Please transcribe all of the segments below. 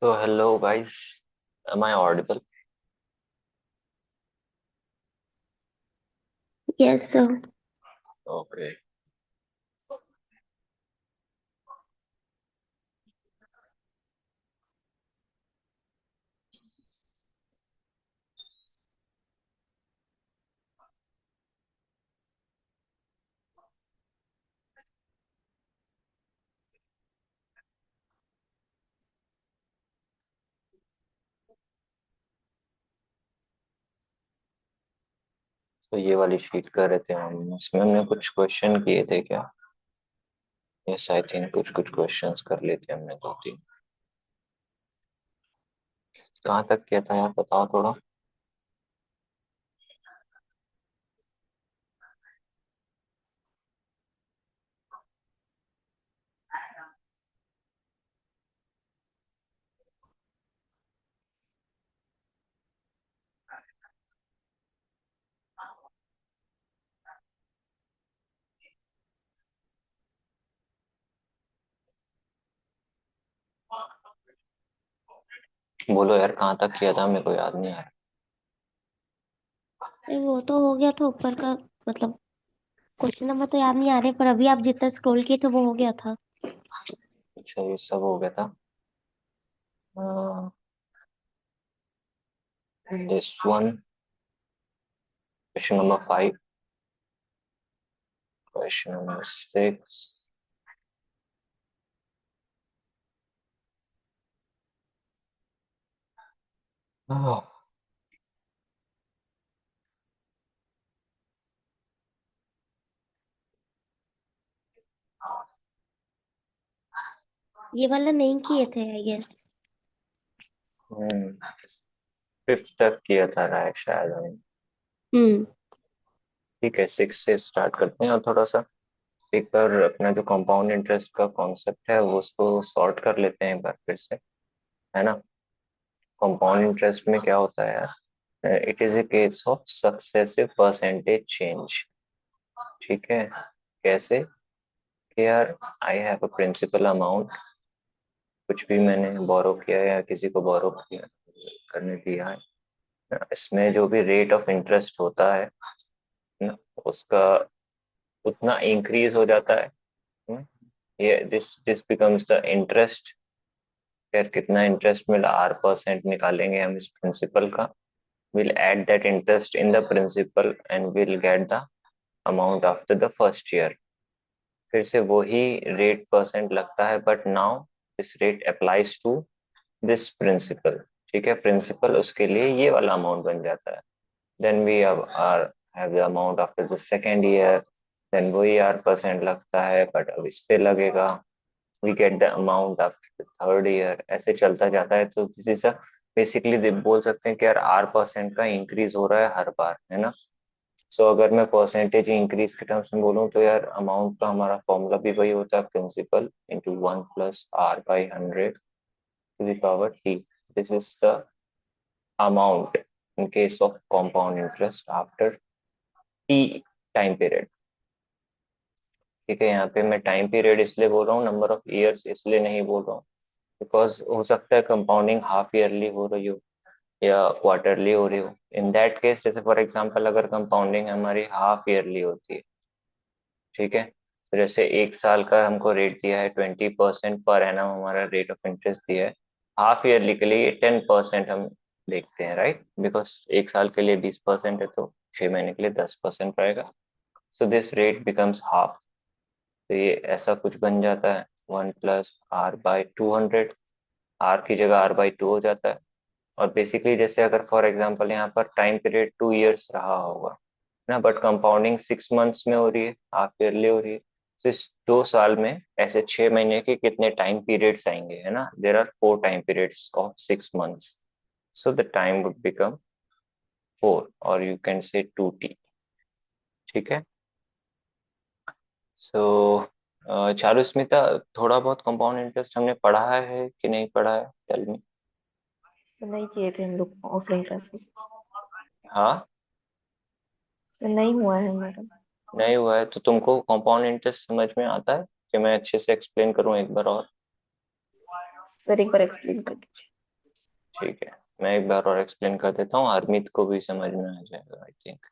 So hello guys, am I audible? Yes, sir. Okay. तो ये वाली शीट कर रहे थे हम, इसमें हमने कुछ क्वेश्चन किए थे क्या? यस आई थिंक कुछ कुछ क्वेश्चंस कर लेते हमने दो तीन। कहाँ तक किया था यार, बताओ थोड़ा। बोलो यार, कहाँ तक किया था, मेरे को याद नहीं आ रहा। नहीं, वो तो हो गया था ऊपर का। मतलब क्वेश्चन नंबर तो याद नहीं आ रहे, पर अभी आप जितना स्क्रॉल किए थे वो हो गया था। अच्छा, ये सब हो गया था। This one, question number 5, question number 6। ये वाला नहीं किए थे आई गेस। 5th तक किया था राय शायद हमने। हम्म। ठीक है, 6 से स्टार्ट करते हैं और थोड़ा सा एक बार अपना जो कंपाउंड इंटरेस्ट का कॉन्सेप्ट है वो उसको सॉर्ट कर लेते हैं एक बार फिर से, है ना। कंपाउंड इंटरेस्ट में क्या होता है यार, it is a case of successive percentage change. ठीक है, कैसे कि यार I have a principal amount, कुछ भी मैंने बोरो किया या किसी को बोरो किया करने दिया है, इसमें जो भी रेट ऑफ इंटरेस्ट होता है ना, उसका उतना इंक्रीज हो जाता है ना। ये this this becomes the interest. फिर कितना इंटरेस्ट मिला, R% निकालेंगे हम इस प्रिंसिपल का। Will add that interest in the principal and will get the amount after the first year. फिर से वही रेट परसेंट लगता है, but now this rate applies to this principal. ठीक है, प्रिंसिपल उसके लिए ये वाला अमाउंट बन जाता है। Then we have the amount after the second year, then वही R% लगता है, बट अब इस पे लगेगा। We get the amount after the third year, ऐसे चलता जाता है। तो किसी से बेसिकली बोल सकते हैं कि यार R% का इंक्रीज हो रहा है हर बार, है ना। सो अगर मैं परसेंटेज इंक्रीज के टर्म्स में बोलूँ तो यार अमाउंट का हमारा फॉर्मूला भी वही होता है, principal into 1 + R/100 to the power T। This is the amount in case of compound interest after T time period. ठीक है, यहाँ पे मैं टाइम पीरियड इसलिए बोल रहा हूँ, नंबर ऑफ ईयर्स इसलिए नहीं बोल रहा हूँ, बिकॉज हो सकता है कंपाउंडिंग हाफ ईयरली हो रही हो या क्वार्टरली हो रही हो। इन दैट केस, जैसे फॉर एग्जांपल अगर कंपाउंडिंग हमारी हाफ ईयरली होती है, ठीक है, तो जैसे एक साल का हमको रेट दिया है 20% पर एनम, हमारा रेट ऑफ इंटरेस्ट दिया है। हाफ ईयरली के लिए 10% हम देखते हैं, राइट, बिकॉज एक साल के लिए 20% है तो 6 महीने के लिए 10% रहेगा। So this rate becomes half. तो ये ऐसा कुछ बन जाता है 1 + R/200। आर की जगह R/2 हो जाता है। और बेसिकली जैसे अगर फॉर एग्जांपल यहाँ पर टाइम पीरियड 2 इयर्स रहा होगा ना, बट कंपाउंडिंग 6 मंथ्स में हो रही है, हाफ ईयरली हो रही है, तो इस 2 साल में ऐसे 6 महीने के कितने टाइम पीरियड्स आएंगे, है ना। There are 4 time periods of 6 months, so the time would become 4 और यू कैन से 2T। ठीक है। सो चारू स्मिता, थोड़ा बहुत कंपाउंड इंटरेस्ट हमने पढ़ा है कि नहीं पढ़ा है, टेल मी। सर नहीं किए थे हम लोग ऑफलाइन क्लासेस। हाँ, सर नहीं हुआ है हमारा। नहीं हुआ है तो तुमको कंपाउंड इंटरेस्ट समझ में आता है कि मैं अच्छे से एक्सप्लेन करूं एक बार और। सर एक बार एक्सप्लेन कर दीजिए। ठीक है, मैं एक बार और एक्सप्लेन कर देता हूँ, हरमीत को भी समझ में आ जाएगा I think.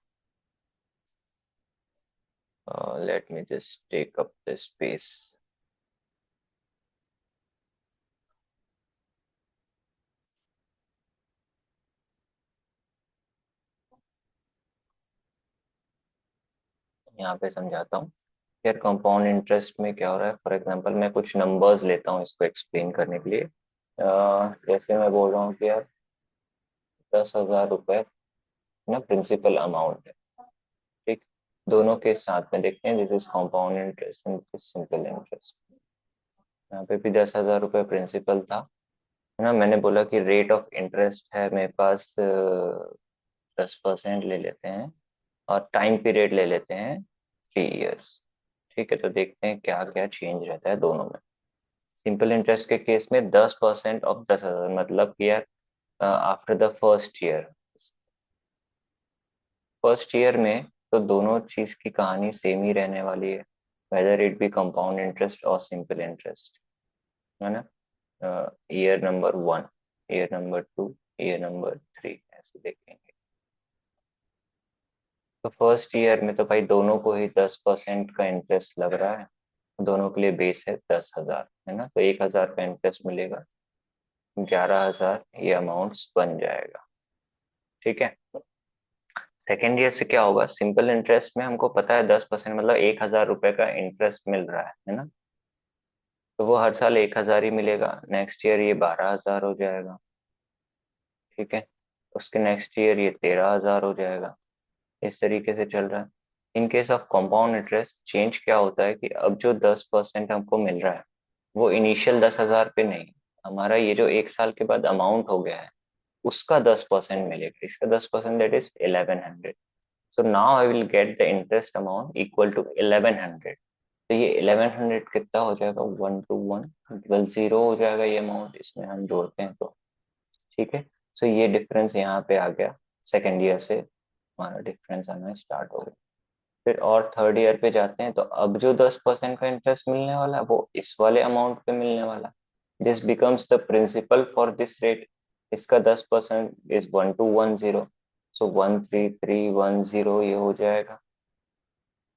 Let me just take up the space. यहाँ पे समझाता हूँ यार, कंपाउंड इंटरेस्ट में क्या हो रहा है। फॉर एग्जांपल मैं कुछ नंबर्स लेता हूँ इसको एक्सप्लेन करने के लिए। जैसे मैं बोल रहा हूँ कि यार 10,000 रुपये ना प्रिंसिपल अमाउंट है, ठीक। दोनों के साथ में देखते हैं, this is compound interest and this simple interest. यहाँ पे भी 10,000 रुपये प्रिंसिपल था, है ना। मैंने बोला कि रेट ऑफ इंटरेस्ट है मेरे पास 10% ले लेते हैं, और टाइम पीरियड ले लेते हैं 3 इयर्स। ठीक है, तो देखते हैं क्या क्या चेंज रहता है दोनों में। सिंपल इंटरेस्ट के केस में 10% ऑफ 10,000, मतलब कि यार आफ्टर द फर्स्ट ईयर में तो दोनों चीज की कहानी सेम ही रहने वाली है, whether it be compound interest और सिंपल इंटरेस्ट, है ना। Year number 1, year number 2, year number 3, ऐसे देखेंगे। तो फर्स्ट ईयर में तो भाई दोनों को ही 10% का इंटरेस्ट लग रहा है, दोनों के लिए बेस है 10,000, है ना। तो 1,000 का इंटरेस्ट मिलेगा, 11,000 ये अमाउंट्स बन जाएगा। ठीक है। सेकेंड ईयर से क्या होगा, सिंपल इंटरेस्ट में हमको पता है 10% मतलब 1,000 रुपए का इंटरेस्ट मिल रहा है ना। तो वो हर साल 1,000 ही मिलेगा। नेक्स्ट ईयर ये 12,000 हो जाएगा, ठीक है। उसके नेक्स्ट ईयर ये 13,000 हो जाएगा। इस तरीके से चल रहा है। इन case of compound interest change क्या होता है कि अब जो 10% हमको मिल रहा है वो इनिशियल 10,000 पे नहीं, हमारा ये जो 1 साल के बाद अमाउंट हो गया है उसका 10% मिलेगा। इसका 10% that is 1,100। So now I will get the interest amount equal to 1,100। तो ये 1,100 कितना हो जाएगा, 1 to 1 डबल जीरो हो जाएगा ये अमाउंट, इसमें हम जोड़ते हैं तो। ठीक है। सो ये डिफरेंस यहाँ पे आ गया, सेकेंड ईयर से हमारा डिफरेंस आना स्टार्ट हो गया। फिर और थर्ड ईयर पे जाते हैं, तो अब जो 10% का इंटरेस्ट मिलने वाला है वो इस वाले अमाउंट पे मिलने वाला। This becomes the principal for this rate. इसका 10% इज 1,210। सो 1,3,310 ये हो जाएगा।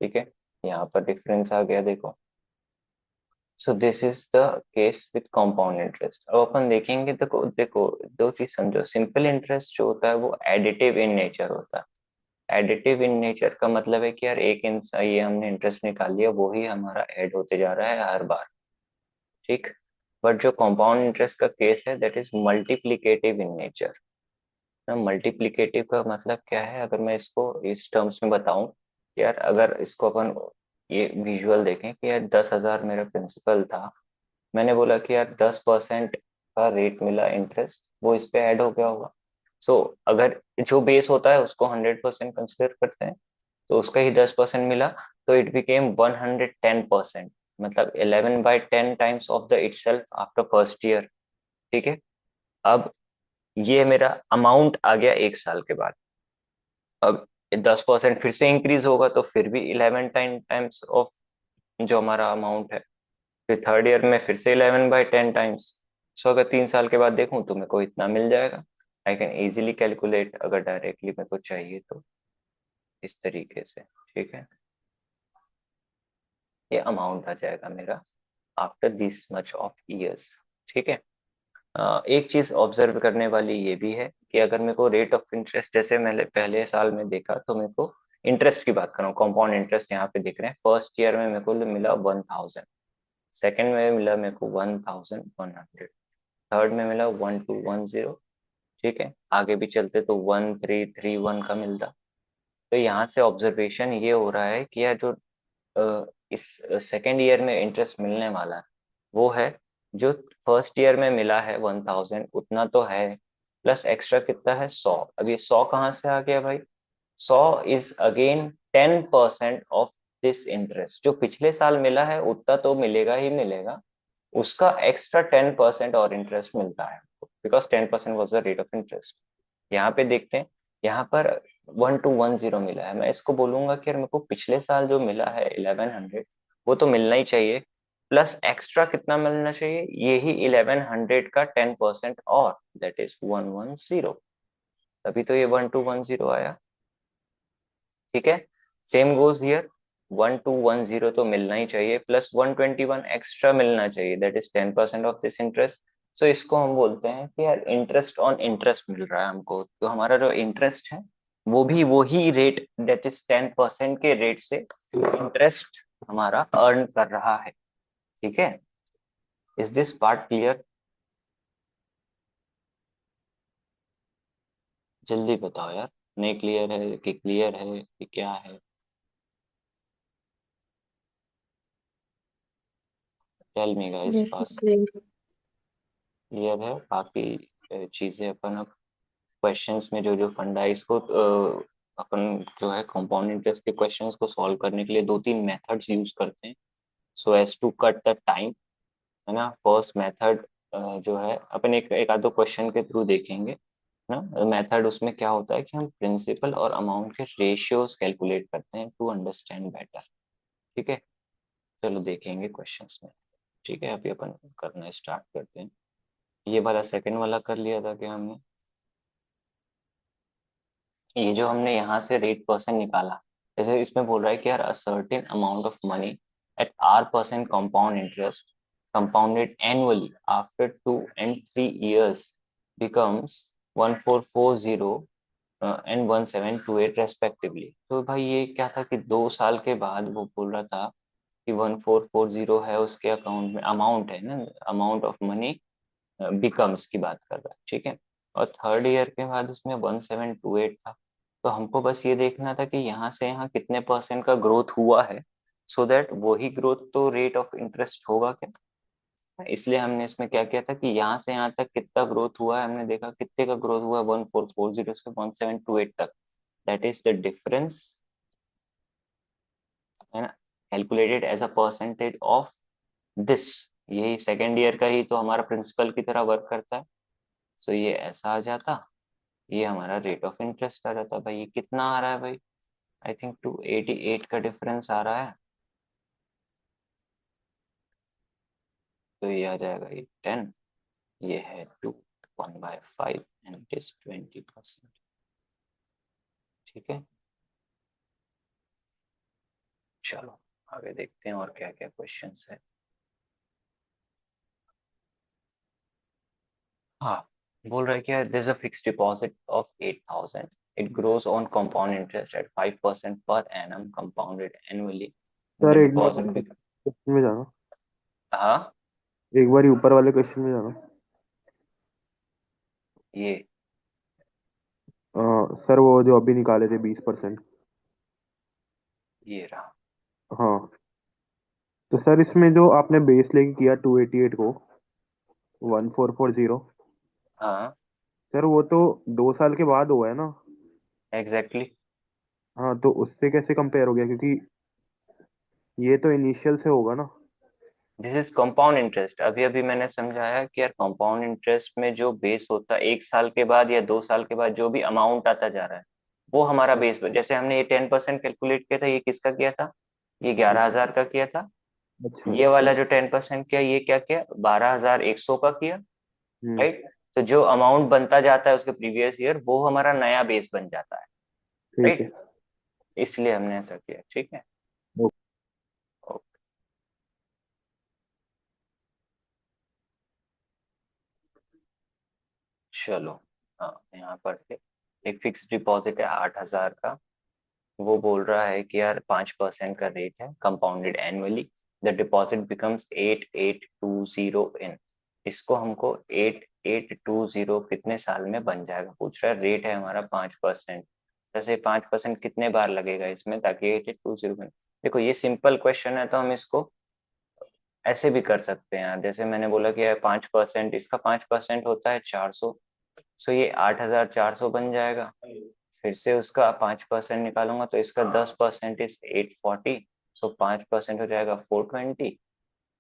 ठीक है, यहाँ पर डिफरेंस आ गया देखो। So this is the case with compound interest. अब अपन देखेंगे, देखो देखो दो चीज समझो। सिंपल इंटरेस्ट जो होता है वो एडिटिव इन नेचर होता है। एडिटिव इन नेचर का मतलब है कि यार एक इंसान, ये हमने इंटरेस्ट निकाल लिया, वही हमारा ऐड होते जा रहा है हर बार, ठीक। बट जो कंपाउंड इंटरेस्ट का केस है that is multiplicative in nature. ना मल्टीप्लिकेटिव का मतलब क्या है, अगर मैं इसको इस टर्म्स में बताऊं, यार अगर इसको अपन ये विजुअल देखें कि यार 10,000 मेरा प्रिंसिपल था, मैंने बोला कि यार 10% का रेट मिला इंटरेस्ट, वो इस पे ऐड हो गया होगा। सो अगर जो बेस होता है उसको 100% कंसिडर करते हैं, तो उसका ही 10% मिला, तो इट बिकेम 110%, मतलब 11/10 times of the itself after first year. ठीक है। अब ये मेरा अमाउंट आ गया 1 साल के बाद। अब 10% फिर से इंक्रीज होगा, तो फिर भी 11 टाइम्स ऑफ जो हमारा अमाउंट है। फिर थर्ड ईयर में फिर से 11/10 टाइम्स। सो अगर 3 साल के बाद देखूं तो मेरे को इतना मिल जाएगा। आई कैन इजीली कैलकुलेट, अगर डायरेक्टली मेरे को चाहिए तो, इस तरीके से। ठीक है, ये अमाउंट आ जाएगा मेरा after this much of years. ठीक है। एक चीज ऑब्जर्व करने वाली ये भी है कि अगर मेरे को रेट ऑफ इंटरेस्ट, जैसे मैंने पहले साल में देखा, तो मेरे को इंटरेस्ट की बात कर रहा हूँ, कंपाउंड इंटरेस्ट यहाँ पे दिख रहे हैं। फर्स्ट ईयर में मेरे को मिला 1,000, सेकेंड में मिला मेरे को 1,100, थर्ड में मिला 1,210। ठीक है, आगे भी चलते तो 1,331 का मिलता। तो यहाँ से ऑब्जर्वेशन ये हो रहा है कि यार जो इस सेकेंड ईयर में इंटरेस्ट मिलने वाला है वो है जो फर्स्ट ईयर में मिला है 1,000 उतना तो है, प्लस एक्स्ट्रा कितना है 100। अब ये 100 कहाँ से आ गया भाई, 100 is again 10% of this interest. जो पिछले साल मिला है उतना तो मिलेगा ही मिलेगा, उसका एक्स्ट्रा 10% और इंटरेस्ट मिलता है, because 10% was the rate of interest. यहाँ पे देखते हैं, यहाँ पर 1,210 मिला है। मैं इसको बोलूंगा कि यार मेरे को पिछले साल जो मिला है 1,100 वो तो मिलना ही चाहिए, प्लस एक्स्ट्रा कितना मिलना चाहिए, यही 1100 का 10% और, दैट इज 110। तभी तो ये 1210 आया। ठीक है, सेम गोज हियर, 1210 तो मिलना ही चाहिए, प्लस 121 एक्स्ट्रा मिलना चाहिए, that is 10% of this interest. So इसको हम बोलते हैं कि यार इंटरेस्ट ऑन इंटरेस्ट मिल रहा है हमको, तो हमारा जो इंटरेस्ट है वो भी वही रेट, दैट इज 10% के रेट से इंटरेस्ट हमारा अर्न कर रहा है। ठीक है, इज दिस पार्ट क्लियर? जल्दी बताओ यार, नहीं क्लियर है कि क्लियर है कि क्या है? टेल मी गाइस जैसे फास्ट। क्लियर है? बाकी चीजें अपन अब क्वेश्चंस में जो जो फंडा है इसको अपन जो है कंपाउंड इंटरेस्ट के क्वेश्चंस को सॉल्व करने के लिए दो तीन मेथड्स यूज करते हैं, so as to cut the time. है ना, फर्स्ट मेथड जो है अपन एक आध दो क्वेश्चन के थ्रू देखेंगे ना। मेथड उसमें क्या होता है कि हम प्रिंसिपल और अमाउंट के रेशियोज कैलकुलेट करते हैं टू अंडरस्टैंड बेटर। ठीक है, चलो देखेंगे क्वेश्चंस में। ठीक है, अभी अपन करना स्टार्ट करते हैं। ये वाला सेकंड वाला कर लिया था क्या हमने? ये जो हमने यहाँ से रेट परसेंट निकाला, जैसे इसमें बोल रहा है कि यार a certain amount of money at R% compound interest compounded annually after 2 and 3 years becomes 1440 and 1728 respectively. तो भाई ये क्या था कि 2 साल के बाद वो बोल रहा था कि 1440 है उसके अकाउंट में, अमाउंट है ना, अमाउंट ऑफ मनी बिकम्स की बात कर रहा है। ठीक है, और थर्ड ईयर के बाद उसमें 1728 था। तो हमको बस ये देखना था कि यहाँ से यहाँ कितने परसेंट का ग्रोथ हुआ है, सो दैट वही ग्रोथ तो रेट ऑफ इंटरेस्ट होगा क्या। इसलिए हमने इसमें क्या किया था कि यहाँ से यहाँ तक कितना ग्रोथ हुआ है, हमने देखा कितने का ग्रोथ हुआ है, 1440 से 1728 तक, दैट इज द डिफरेंस। है ना, calculated as a percentage of this. यही सेकेंड ईयर का ही तो हमारा प्रिंसिपल की तरह वर्क करता है। सो ये ऐसा आ जाता, ये हमारा रेट ऑफ इंटरेस्ट आ जाता। भाई ये कितना आ रहा है भाई, आई थिंक 288 का डिफरेंस आ रहा है। तो ये आ जाएगा ये 10, ये है 2, 1/5 एंड इट इज 20%। ठीक है, चलो आगे देखते हैं और क्या क्या क्वेश्चंस है। हाँ, बोल रहा है कि this a fixed deposit of 8000, it grows on compound interest eight 5% per annum compounded annually. The sir एक बार डिपॉजिट। क्वेश्चन में जाना, हाँ, एक बार ऊपर वाले क्वेश्चन में जाना। ये सर वो जो अभी निकाले थे 20%। ये रहा। हाँ, तो सर इसमें जो आपने बेस लेके किया 288 को 1440, हाँ, सर वो तो 2 साल के बाद हुआ है ना। Exactly exactly. हाँ, तो उससे कैसे कंपेयर हो गया, क्योंकि ये तो इनिशियल से होगा ना। This is compound interest. अभी अभी मैंने समझाया कि यार कंपाउंड इंटरेस्ट में जो बेस होता है 1 साल के बाद या 2 साल के बाद जो भी अमाउंट आता जा रहा है वो हमारा बेस। जैसे हमने ये 10% कैलकुलेट किया था, ये किसका किया था, ये 11,000 का किया था। अच्छा। ये वाला जो 10% किया, ये क्या किया, 12,100 का किया। हम्म। राइट, तो जो अमाउंट बनता जाता है उसके प्रीवियस ईयर वो हमारा नया बेस बन जाता है। ठीक है। राइट, इसलिए हमने ऐसा किया। ठीक है, ओके, चलो। हाँ, यहाँ पर एक फिक्स डिपॉजिट है 8,000 का। वो बोल रहा है कि यार 5% का रेट है compounded annually, the deposit becomes 8820 इन। इसको हमको 8820 कितने साल में बन जाएगा पूछ रहा है। रेट है हमारा 5%, जैसे 5% कितने बार लगेगा इसमें ताकि 8820 बने। देखो ये सिंपल क्वेश्चन है तो हम इसको ऐसे भी कर सकते हैं यार। जैसे मैंने बोला कि यार 5%, इसका 5% होता है 400, सो ये 8,400 बन जाएगा। फिर से उसका 5% निकालूंगा तो इसका 10% इज 840, सो 5% हो जाएगा 420।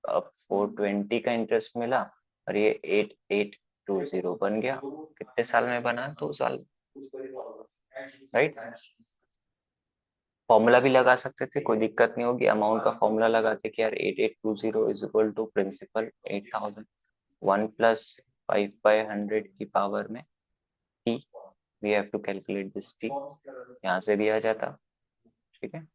अब 420 का इंटरेस्ट मिला और ये 8820 बन गया। कितने साल में बना, 2 साल। राइट, फॉर्मूला भी लगा सकते थे, कोई दिक्कत नहीं होगी। अमाउंट का फॉर्मूला लगाते कि यार 8820 is equal to principal 8000, 1 plus 5/100 की पावर में T, we have to calculate this T, यहाँ से भी आ जाता। ठीक है,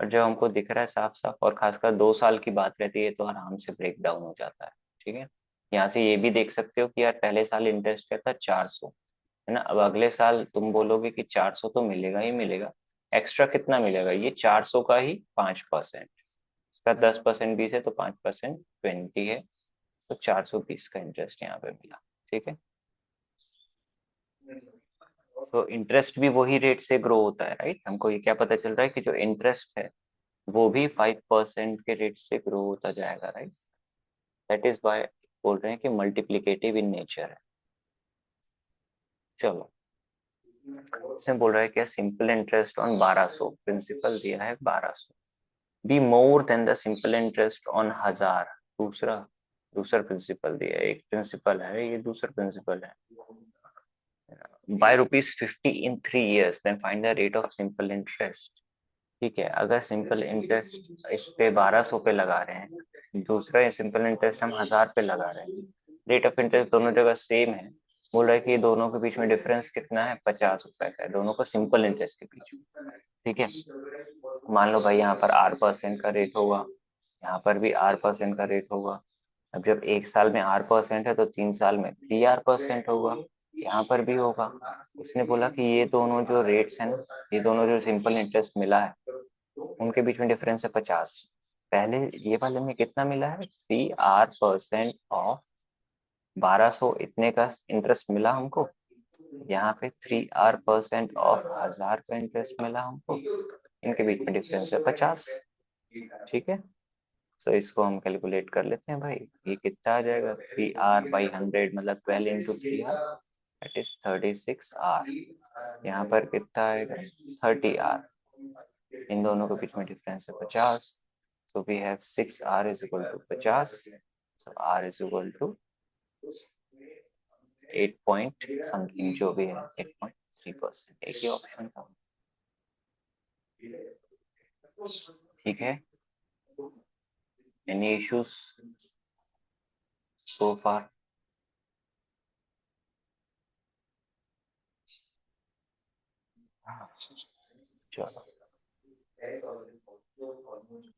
और जब हमको दिख रहा है साफ साफ, और खासकर 2 साल की बात रहती है तो आराम से ब्रेक डाउन हो जाता है। ठीक है, यहाँ से ये भी देख सकते हो कि यार पहले साल इंटरेस्ट क्या था, 400, है ना। अब अगले साल तुम बोलोगे कि 400 तो मिलेगा ही मिलेगा, एक्स्ट्रा कितना मिलेगा, ये 400 का ही 5%, इसका 10% 20 है तो 5% 20 है, तो 420 का इंटरेस्ट यहाँ पे मिला। ठीक है, तो इंटरेस्ट भी वही रेट से ग्रो होता है, राइट। हमको ये क्या पता चल रहा है कि जो इंटरेस्ट है वो भी 5% के रेट से ग्रो होता जाएगा, राइट। दैट इज वाई बोल रहे हैं कि मल्टीप्लिकेटिव इन नेचर है। चलो, इसमें बोल रहा है क्या, सिंपल इंटरेस्ट ऑन 1200, प्रिंसिपल दिया है 1200, be more than the simple interest on 1000, दूसरा दूसरा प्रिंसिपल दिया है, एक प्रिंसिपल है, ये दूसरा प्रिंसिपल है, by ₹50 in 3 years, then find the rate of simple interest. ठीक है, अगर सिंपल इंटरेस्ट इस पे 1200 पे लगा रहे हैं, दूसरा सिंपल इंटरेस्ट हम 1000 पे लगा रहे हैं, रेट ऑफ इंटरेस्ट दोनों जगह सेम है, बोल रहा है कि दोनों के बीच में डिफरेंस कितना है, 50 रुपए का है, दोनों को सिंपल इंटरेस्ट के बीच में। ठीक है, मान लो भाई यहाँ पर R% का रेट होगा, यहाँ पर भी R% का रेट होगा। अब जब 1 साल में R% है तो 3 साल में 3R% होगा, यहाँ पर भी होगा। उसने बोला कि ये दोनों जो रेट्स हैं ना, ये दोनों जो सिंपल इंटरेस्ट मिला है उनके बीच में डिफरेंस है 50। पहले ये वाले में कितना मिला है, 3R% ऑफ 1200, इतने का इंटरेस्ट मिला हमको। यहाँ पे 3R% ऑफ 1000 का इंटरेस्ट मिला हमको, इनके बीच में डिफरेंस है 50। ठीक है, सो इसको हम कैलकुलेट कर लेते हैं भाई, ये कितना आ जाएगा, 3R/100 मतलब 12 × 3R, दैट इज 36R। यहाँ पर कितना आएगा, 30R, इन दोनों के बीच में डिफरेंस है 50, so we have 6R is equal to 50, so R is equal to 8 point something जो भी है, 8.3%, एक ही ऑप्शन था। ठीक है, एनी इश्यूज सो फार? चलो,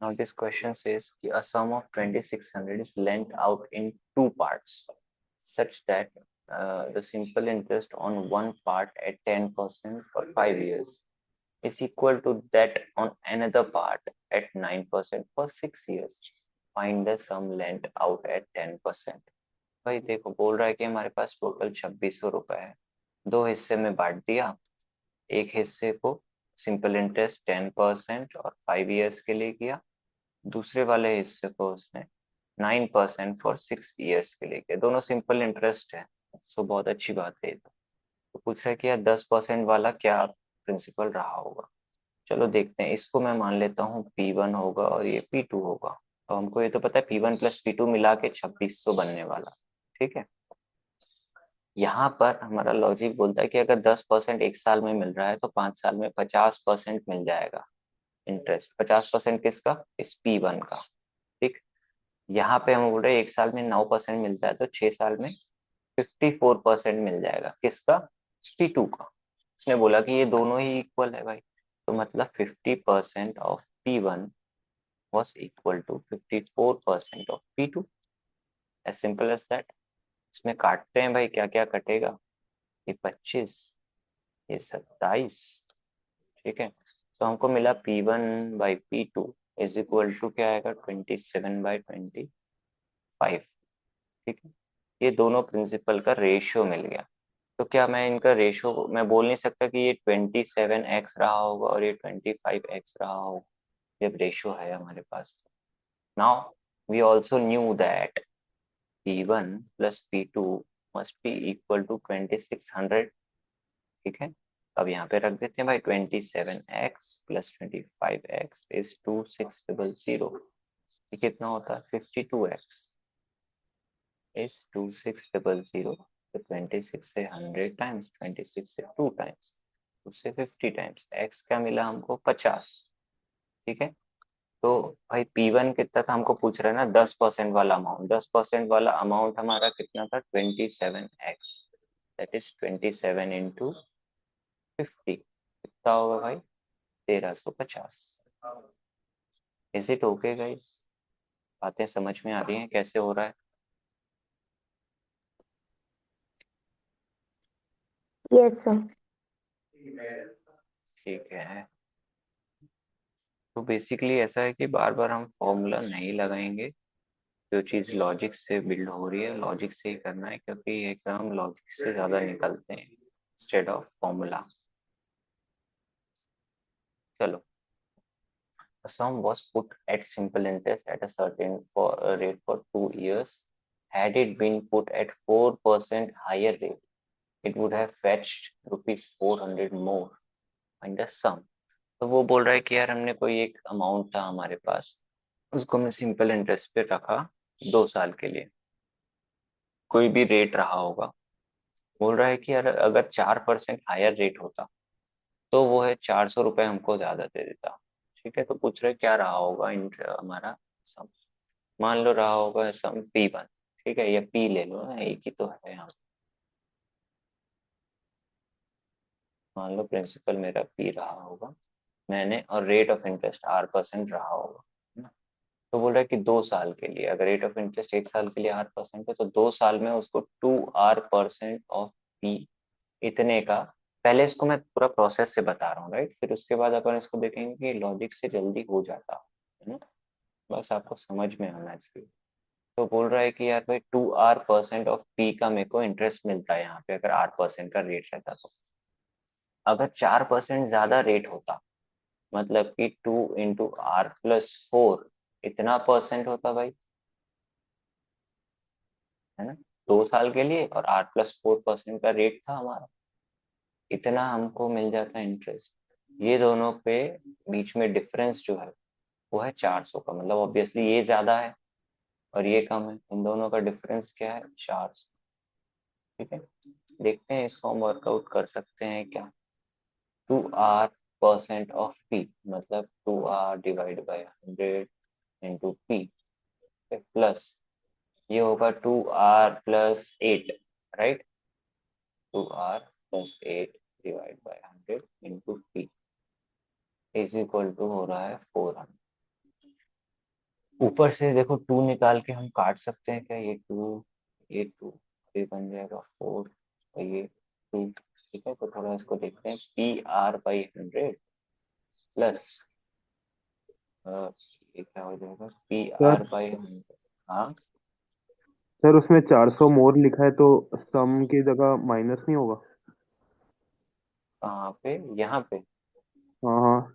now this question says कि a sum of 2600 is lent out in 2 parts such that the simple interest on one part at 10% for 5 years is equal to that on another part at 9% for 6 years. Find the sum lent out at 10%. भाई देखो, बोल रहा है कि हमारे पास total 2600 रुपए है, दो हिस्से में बांट दिया। एक हिस्से को सिंपल इंटरेस्ट 10% और 5 years के लिए किया, दूसरे वाले हिस्से को उसने 9% फॉर 6 years के लिए किया। दोनों सिंपल इंटरेस्ट है, सो बहुत अच्छी बात है। तो पूछ रहा है कि यार 10% वाला क्या प्रिंसिपल रहा होगा। चलो देखते हैं, इसको मैं मान लेता हूँ P1 होगा और ये P2 होगा। तो हमको ये तो पता है P1 प्लस P2 मिला के 2600 बनने वाला। ठीक है, यहाँ पर हमारा लॉजिक बोलता है कि अगर 10% 1 साल में मिल रहा है तो 5 साल में 50% मिल जाएगा इंटरेस्ट। 50% किसका, इस P1 का। ठीक, यहाँ पे हम बोल रहे हैं 1 साल में 9% मिलता है तो 6 साल में 54% मिल जाएगा, किसका, P2 का। उसने बोला कि ये दोनों ही इक्वल है भाई, तो मतलब 50% of P1 was equal to 54% of P2, as simple as that। इसमें काटते हैं भाई, क्या क्या कटेगा, ये 25, ये 27। ठीक है, तो हमको मिला P1/P2 इज इक्वल टू क्या आएगा, 27/25। ठीक है, ये दोनों प्रिंसिपल का रेशियो मिल गया। तो क्या मैं इनका रेशियो, मैं बोल नहीं सकता कि ये 27x रहा होगा और ये 25x रहा होगा, जब रेशियो है हमारे पास। Now we also knew that P1 plus P2 must be equal to 2600। ठीक है, अब यहाँ पे रख देते हैं भाई, 27x plus 25x is 2600। ये कितना होता है, 52x is 2600। तो 26 से 100 टाइम्स, 26 से 2 टाइम्स, उससे 50 टाइम्स x क्या मिला हमको 50। ठीक है, तो भाई P1 कितना था हमको पूछ रहा है ना, 10% वाला अमाउंट। 10% वाला अमाउंट हमारा कितना था 27x, दैट इज 27 इंटू 50, कितना होगा भाई 1350। Is it okay guys? बातें समझ में आ रही हैं कैसे हो रहा है? Yes sir. ठीक है, तो बेसिकली ऐसा है कि बार बार हम फॉर्मूला नहीं लगाएंगे। जो चीज़ लॉजिक से बिल्ड हो रही है लॉजिक से ही करना है, क्योंकि एग्जाम लॉजिक से ज़्यादा निकलते हैं इंस्टेड ऑफ फॉर्मूला। चलो, a sum was put at simple interest at a certain rate for 2 years. Had it been put at 4% higher rate, it would have fetched rupees 400 more. Find the sum. तो वो बोल रहा है कि यार हमने कोई एक अमाउंट था हमारे पास, उसको हमने सिंपल इंटरेस्ट पे रखा 2 साल के लिए, कोई भी रेट रहा होगा। बोल रहा है कि यार अगर 4% हायर रेट होता तो वो है 400 रुपये हमको ज्यादा दे देता। ठीक है, तो पूछ रहे क्या रहा होगा हमारा सम। मान लो रहा होगा सम P1। ठीक है, या P ले लो ना, एक ही तो है यहाँ। मान लो प्रिंसिपल मेरा P रहा होगा मैंने, और रेट ऑफ इंटरेस्ट R% रहा होगा, है ना? तो बोल रहा है कि 2 साल के लिए, अगर रेट ऑफ इंटरेस्ट 1 साल के लिए R% है तो 2 साल में उसको 2R% ऑफ P इतने का। पहले इसको मैं पूरा प्रोसेस से बता रहा हूँ, राइट, फिर उसके बाद अपन इसको देखेंगे कि लॉजिक से जल्दी हो जाता है ना। बस आपको समझ में आना चाहिए। तो बोल रहा है कि यार भाई 2R% ऑफ P का मेरे को इंटरेस्ट मिलता है यहाँ पे, अगर R% का रेट रहता तो। अगर 4% ज्यादा रेट होता, मतलब कि 2 इंटू R+4 इतना परसेंट होता भाई, है ना, 2 साल के लिए, और R+4% का रेट था हमारा, इतना हमको मिल जाता इंटरेस्ट। ये दोनों पे बीच में डिफरेंस जो है वो है 400 का, मतलब ऑब्वियसली ये ज्यादा है और ये कम है, इन दोनों का डिफरेंस क्या है 400। ठीक है, देखते हैं इसको हम वर्कआउट कर सकते हैं क्या। 2R% ऑफ P मतलब 2R divide by 100 into P plus ये होगा 2R+8, right, 2R+8 divide by 100 into P is equal to हो रहा है 400। ऊपर से देखो 2 निकाल के हम काट सकते हैं क्या, ये 2 ये बन जाएगा 4 और ये 2। ठीक है, तो थोड़ा इसको देखते हैं, PR/100 प्लस ये क्या हो जाएगा सर PR/100। हाँ, सर उसमें 400 मोर लिखा है तो सम की जगह माइनस नहीं होगा? कहाँ पे, यहाँ पे? हाँ हाँ।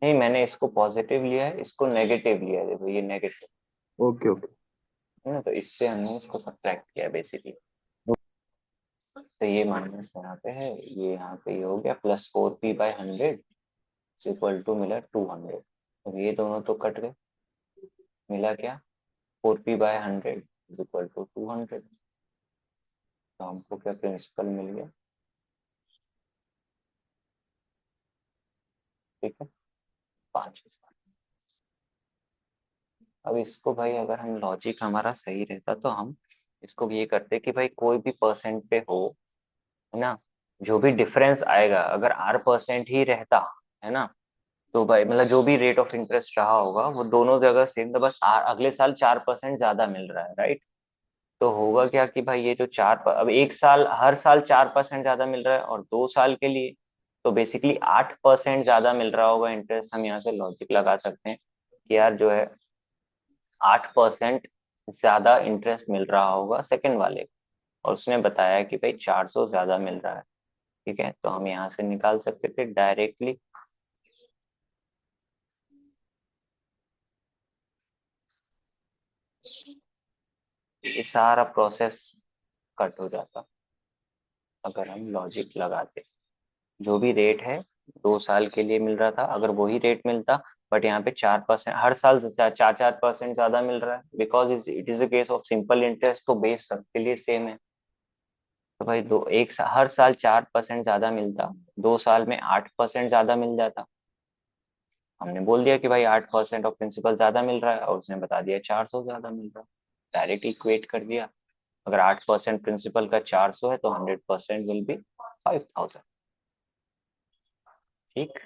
नहीं, मैंने इसको पॉजिटिव लिया है, इसको नेगेटिव लिया है, देखो ये नेगेटिव ओके ओके। है ना, तो इससे हमने इसको सब्ट्रैक्ट किया बेसिकली। तो ये माइनस यहाँ पे है, ये यहाँ पे ये हो गया, प्लस 4P/100 इक्वल टू मिला 200। अब ये दोनों तो कट गए, मिला क्या 4P/100 इक्वल टू 200। तो हमको क्या प्रिंसिपल मिल गया। ठीक है, 5 अब इसको भाई अगर हम लॉजिक हमारा सही रहता तो हम इसको ये करते कि भाई कोई भी परसेंट पे हो, है ना, जो भी डिफरेंस आएगा अगर R% ही रहता, है ना, तो भाई मतलब जो भी रेट ऑफ इंटरेस्ट रहा होगा वो दोनों जगह सेम था, बस अगले साल 4% ज्यादा मिल रहा है, राइट। तो होगा क्या कि भाई ये जो अब एक साल हर साल 4% ज्यादा मिल रहा है, और 2 साल के लिए तो बेसिकली 8% ज्यादा मिल रहा होगा इंटरेस्ट। हम यहाँ से लॉजिक लगा सकते हैं कि यार जो है 8% ज्यादा इंटरेस्ट मिल रहा होगा सेकंड वाले को, और उसने बताया कि भाई 400 ज्यादा मिल रहा है। ठीक है, तो हम यहाँ से निकाल सकते थे डायरेक्टली। ये सारा प्रोसेस कट हो जाता अगर हम लॉजिक लगाते। जो भी रेट है 2 साल के लिए मिल रहा था, अगर वही रेट मिलता, बट यहाँ पे 4% हर साल 4-4% ज्यादा मिल रहा है, because it is a case of simple interest, तो बेस सबके लिए सेम है। तो भाई हर साल 4% ज्यादा मिलता, 2 साल में 8% ज्यादा मिल जाता। हमने बोल दिया कि भाई 8% ऑफ प्रिंसिपल ज्यादा मिल रहा है, और उसने बता दिया 400 ज्यादा मिल रहा है। डायरेक्ट इक्वेट कर दिया। अगर 8% प्रिंसिपल का 400 है तो 100% विल बी 5000। ठीक।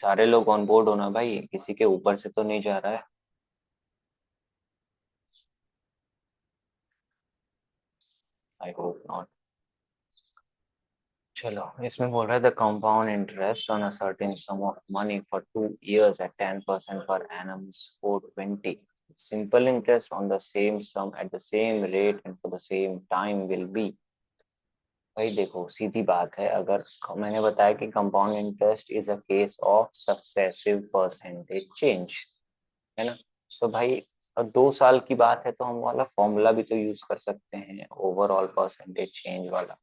सारे लोग ऑन बोर्ड होना भाई, किसी के ऊपर से तो नहीं जा रहा है। I hope not. चलो, इसमें बोल रहा है the compound interest on a certain some of money for 2 years at 10% per annum is 420. Simple interest on the same sum at the same rate and for the same time will be। भाई देखो, सीधी बात है। अगर मैंने बताया कि compound interest is a case of successive percentage change, है ना। तो भाई, 2 साल की बात है तो हम वाला फॉर्मूला भी तो यूज कर सकते हैं, ओवरऑल परसेंटेज चेंज वाला,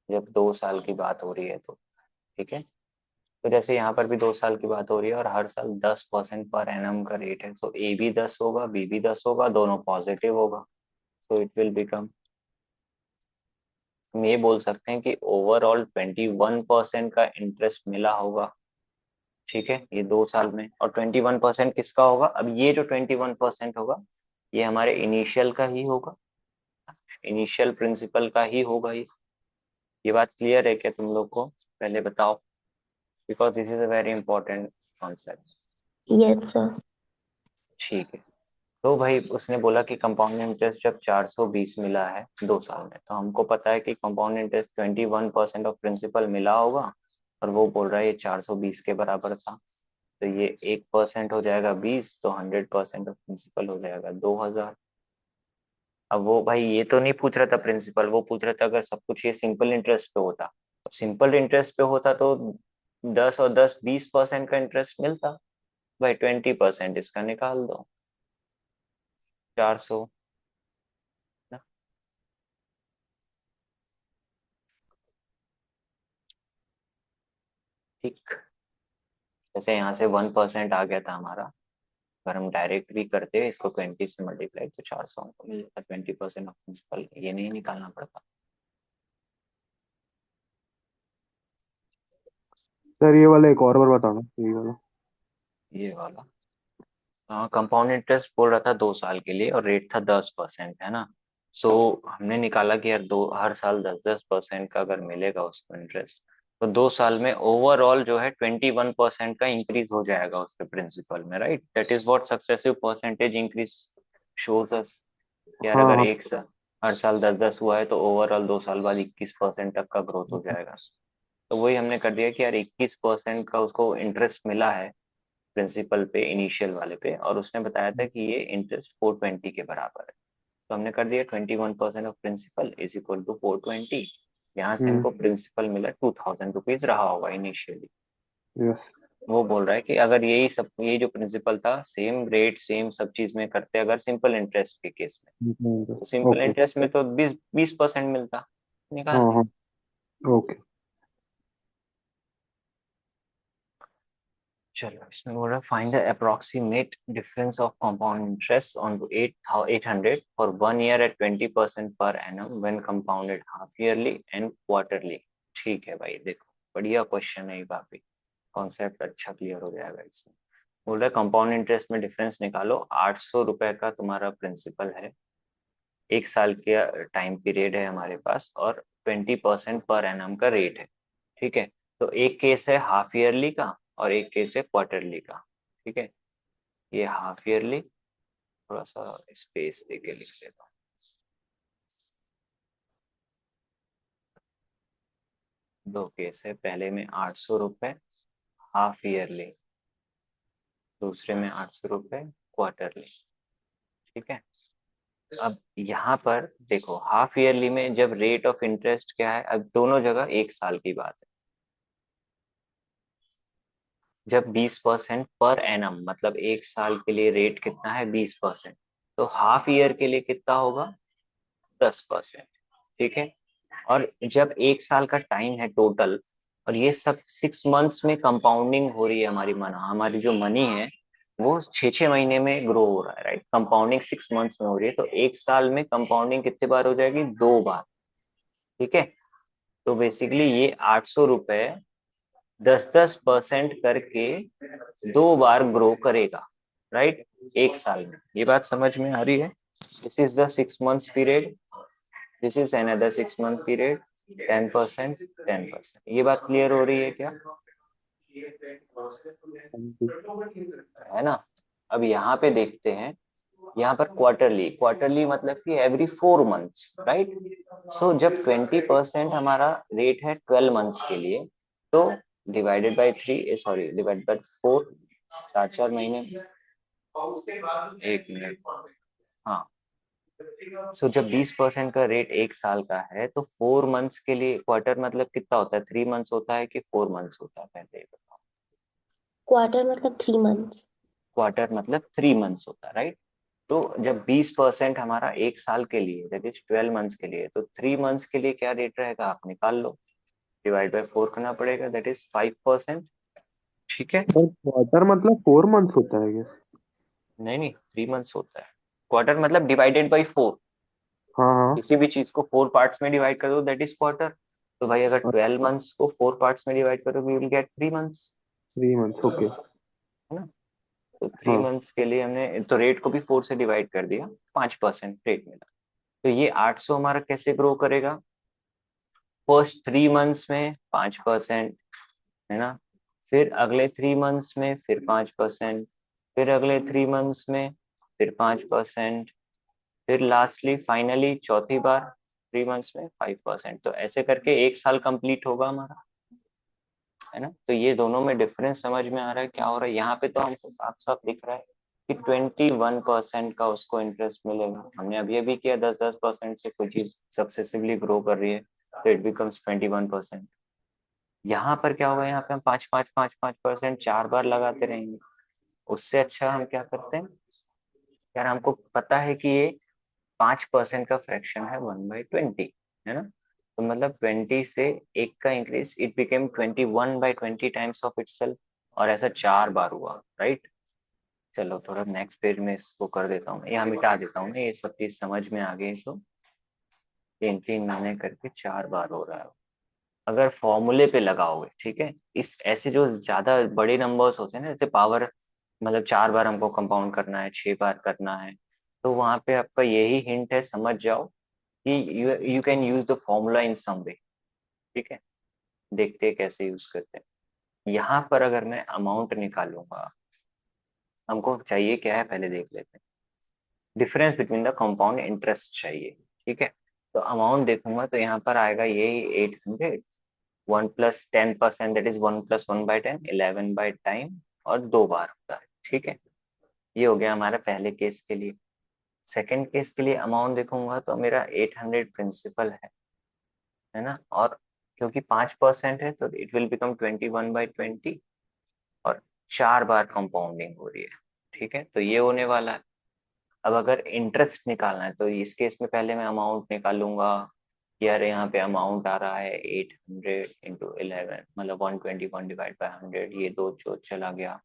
जब 2 साल की बात हो रही है तो। ठीक है। तो जैसे यहाँ पर भी 2 साल की बात हो रही है और हर साल 10% पर एनम का रेट है, तो ए भी 10 होगा, बी भी 10 होगा, दोनों पॉजिटिव होगा। सो इट विल बिकम, हम ये बोल सकते हैं कि ओवरऑल 21% का इंटरेस्ट मिला होगा। ठीक है, ये 2 साल में। और 21% किसका होगा? अब ये जो 21% होगा, ये हमारे इनिशियल का ही होगा, इनिशियल प्रिंसिपल का ही होगा। ये बात क्लियर है क्या तुम लोग को? पहले बताओ, because this is a very important concept. Yes sir. ठीक है। तो भाई उसने बोला कि कंपाउंड इंटरेस्ट जब 420 मिला है 2 साल में, तो हमको पता है कि कंपाउंड इंटरेस्ट 21% ऑफ प्रिंसिपल मिला होगा, और वो बोल रहा है ये 420 के बराबर था। तो ये 1% हो जाएगा 20, तो 100% ऑफ प्रिंसिपल हो जाएगा 2000। अब वो भाई ये तो नहीं पूछ रहा था प्रिंसिपल, वो पूछ रहा था अगर सब कुछ ये सिंपल इंटरेस्ट पे होता। अब सिंपल इंटरेस्ट पे होता तो 10 और 10 20% का इंटरेस्ट मिलता। भाई 20% इसका निकाल दो, 400 ना। ठीक। जैसे यहाँ से 1% आ गया था हमारा, अगर हम डायरेक्ट भी करते हैं इसको 20 से मल्टीप्लाई, तो 400 हमको मिल जाता। 20% ऑफ प्रिंसिपल, ये नहीं निकालना पड़ता। सर ये वाला एक और बार बताना, ये वाला। ये वाला, हाँ, कंपाउंड इंटरेस्ट बोल रहा था 2 साल के लिए और रेट था 10%, है ना। सो हमने निकाला कि यार दो हर साल 10-10% का अगर मिलेगा उसको इंटरेस्ट, तो 2 साल में ओवरऑल जो है 21% का इंक्रीज हो जाएगा उसके प्रिंसिपल में, right. That is what successive percentage increase shows us. यार हाँ अगर हाँ। एक साल, हर साल 10-10 हुआ है तो ओवरऑल 2 साल बाद 21% तक का ग्रोथ हो जाएगा। तो वही हमने कर दिया कि यार 21% का उसको इंटरेस्ट मिला है प्रिंसिपल पे, इनिशियल वाले पे, और उसने बताया था कि ये इंटरेस्ट 420 के बराबर है। तो हमने कर दिया 21% of principal is equal to 420। यहाँ से हम्म। हमको प्रिंसिपल मिला 2000 रुपीज रहा होगा इनिशियली। यस। वो बोल रहा है कि अगर यही सब, ये जो प्रिंसिपल था सेम रेट सेम सब चीज में करते अगर सिंपल इंटरेस्ट के केस में, तो सिंपल ओके। इंटरेस्ट में तो 20% मिलता। हाँ निकाल दिया। हाँ। ओके। चलो, इसमें बोल रहा है find the approximate difference of compound interest on to 800 for 1 year at 20% per annum when compounded half yearly and quarterly. ठीक है भाई, देखो बढ़िया क्वेश्चन है ये, काफी कॉन्सेप्ट अच्छा क्लियर हो जाएगा इसमें। बोल रहा है कंपाउंड इंटरेस्ट में डिफरेंस निकालो। 800 रुपए का तुम्हारा प्रिंसिपल है, 1 साल के टाइम पीरियड है हमारे पास, और 20% पर एनम का रेट है। ठीक है। तो एक केस है हाफ ईयरली का और एक केस है क्वार्टरली का। ठीक है। ये हाफ ईयरली, थोड़ा सा स्पेस देके लिख लेता हूँ। दो केस है, पहले में 800 रुपये हाफ ईयरली, दूसरे में 800 रुपये क्वार्टरली। ठीक है। अब यहाँ पर देखो, हाफ ईयरली में जब रेट ऑफ इंटरेस्ट क्या है, अब दोनों जगह 1 साल की बात है। जब 20% पर एनम, मतलब 1 साल के लिए रेट कितना है 20%, तो हाफ ईयर के लिए कितना होगा 10%। ठीक है। और जब 1 साल का टाइम है टोटल, और ये सब 6 मंथ्स में कंपाउंडिंग हो रही है। हमारी जो मनी है वो 6 6 महीने में ग्रो हो रहा है, राइट। कंपाउंडिंग 6 मंथ्स में हो रही है, तो 1 साल में कंपाउंडिंग कितने बार हो जाएगी? 2 बार। ठीक है, तो बेसिकली ये 800 रुपए 10-10% करके 2 बार ग्रो करेगा, राइट, 1 साल में। ये बात समझ में आ रही है? This is the 6 months period, this is another 6 month period. 10%, 10%। ये बात क्लियर हो रही है क्या? हाँ जी। है ना? अब यहाँ पे देखते हैं, यहाँ पर क्वार्टरली, क्वार्टरली मतलब कि एवरी 4 मंथ्स, राइट। सो जब 20% हमारा रेट है 12 मंथ्स के लिए, तो divided by 3, sorry divided by 4, 4 4 महीने, 1 मिनट, हाँ। सो जब 20% का रेट 1 साल का है, तो 4 मंथ्स के लिए क्वार्टर मतलब कितना होता है? 3 मंथ्स होता है कि 4 मंथ्स होता है? पहले ये बताओ। क्वार्टर मतलब 3 मंथ्स। क्वार्टर मतलब 3 मंथ्स होता है, राइट। तो जब 20% हमारा 1 साल के लिए, दैट इज 12 मंथ्स के लिए, तो 3 मंथ्स के लिए क्या रेट रहेगा? आप निकाल लो, डिवाइड बाय 4 करना पड़ेगा, दैट इज 5%। ठीक है। सर क्वार्टर मतलब 4 मंथ्स होता है क्या? नहीं नहीं, 3 मंथ्स होता है। क्वार्टर मतलब डिवाइडेड बाई 4। हाँ हाँ। किसी भी चीज को 4 पार्ट्स में डिवाइड कर दो, दैट इज क्वार्टर। तो भाई अगर 12 मंथ्स को 4 पार्ट्स में डिवाइड करोगे, you will get 3 months. 3 months, okay. है ना? तो थ्री हाँ। मंथ्स के लिए हमने तो रेट को भी 4 से डिवाइड कर दिया, 5% रेट मिला। तो ये 800 हमारा कैसे ग्रो करेगा? फर्स्ट 3 मंथ्स में 5%, है ना। फिर अगले 3 मंथ्स में फिर 5%, फिर अगले 3 मंथ्स में फिर 5%, फिर लास्टली फाइनली चौथी बार 3 मंथ्स में 5%। तो ऐसे करके 1 साल कंप्लीट होगा हमारा, है ना। तो ये दोनों में डिफरेंस समझ में आ रहा है क्या हो रहा है? यहाँ पे तो हमको साफ साफ दिख रहा है कि 21% का उसको इंटरेस्ट मिलेगा। हमने अभी अभी किया 10-10% से कोई चीज सक्सेसिवली ग्रो कर रही है, तो इट बिकम्स 21%। यहाँ पर क्या होगा? यहाँ पे हम 5-5-5-5% 4 बार लगाते रहेंगे। उससे अच्छा हम क्या करते हैं यार, हमको पता है कि ये 5% का फ्रैक्शन है 1/20, है ना। तो मतलब 20 से एक का increase, it became 21/20 times of itself. और ऐसा 4 बार हुआ, राइट। चलो थोड़ा नेक्स्ट पेज में इसको कर देता हूँ, यहाँ मिटा देता हूँ ना, ये सब चीज समझ में आ गई। तो 3 3 महीने करके 4 बार हो रहा है। अगर फॉर्मूले पे लगाओगे, ठीक है, इस ऐसे जो ज्यादा बड़े नंबर्स होते हैं ना, जैसे पावर, मतलब 4 बार हमको कंपाउंड करना है, 6 बार करना है, तो वहां पे आपका यही हिंट है, समझ जाओ कि you can use the formula in some way. ठीक है, देखते हैं कैसे यूज करते हैं। यहाँ पर अगर मैं अमाउंट निकालूंगा, हमको चाहिए क्या है पहले देख लेते हैं। Difference between the compound interest चाहिए। ठीक है, तो अमाउंट देखूंगा तो यहाँ पर आएगा यही 800। 1 + 10%, दैट इज 1 + 1/10, 11/टाइम, और 2 बार होता है। ठीक है, ये हो गया हमारा पहले केस के लिए। सेकेंड केस के लिए अमाउंट देखूंगा तो मेरा 800 प्रिंसिपल है ना। और क्योंकि 5% है, तो इट विल बिकम 21/20, और 4 बार कंपाउंडिंग हो रही है। ठीक है, तो ये होने वाला है। अब अगर इंटरेस्ट निकालना है, तो इस केस में पहले मैं अमाउंट निकालूंगा। यार यहाँ पे अमाउंट आ रहा है 800 × 11, मतलब 121/100। ये दो जो चला गया,